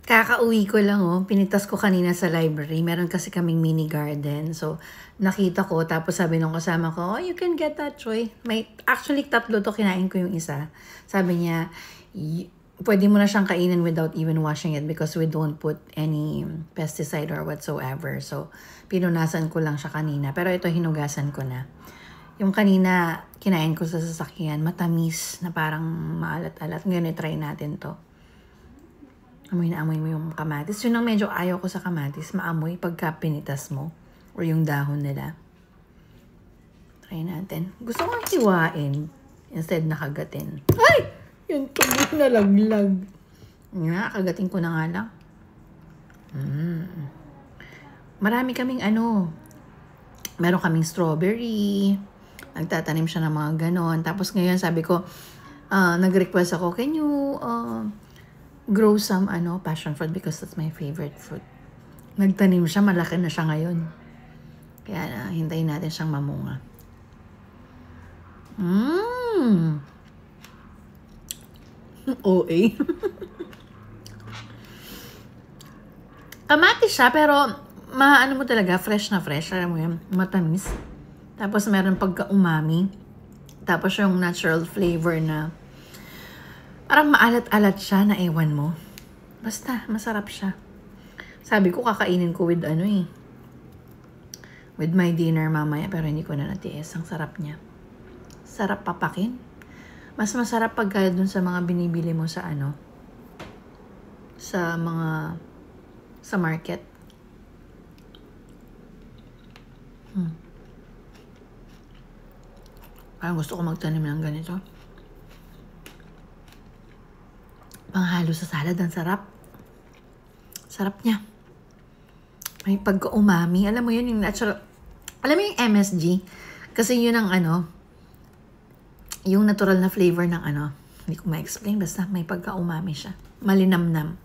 Kakauwi ko lang pinitas ko kanina sa library. Meron kasi kaming mini garden. So, nakita ko, tapos sabi nung kasama ko, oh, you can get that, Choy. Actually, tatlo to, kinain ko yung isa. Sabi niya, pwede mo na siyang kainin without even washing it because we don't put any pesticide or whatsoever. So, pinunasan ko lang siya kanina. Pero ito, hinugasan ko na. Yung kanina, kinain ko sa sasakyan, matamis na parang maalat-alat. Ngayon, try natin to. Amoy na amoy mo yung kamatis. Yun ang medyo ayaw ko sa kamatis. Maamoy pagka pinitas mo. Or yung dahon nila. Try natin. Gusto ko hiwain. Instead nakagatin. Ay! Yung tubo na laglag. Nga, kagatin ko na nga lang. Marami kaming meron kaming strawberry. Nagtatanim siya ng mga ganon. Tapos ngayon sabi ko, nag-request ako, can you grow some passion fruit because that's my favorite fruit. Nagtanim siya, malaki na siya ngayon. Kaya hintayin natin siyang mamunga. OA. Kamatis siya, pero maano mo talaga, fresh na fresh. Alam mo yun, matamis. Tapos meron pagka-umami. Tapos yung natural flavor na parang maalat-alat siya na ewan mo. Basta, masarap siya. Sabi ko, kakainin ko with with my dinner mamaya, pero hindi ko na natiis. Ang sarap niya. Sarap papakin. Mas masarap pagka dun sa mga binibili mo sa sa market. Parang gusto ko magtanim ng ganito. Panghalo sa salad, ang sarap. Sarap niya. May pagka-umami. Alam mo yun, yung natural. Alam mo yung MSG? Kasi yun ang yung natural na flavor ng hindi ko ma-explain. Basta may pagka-umami siya. Malinamnam.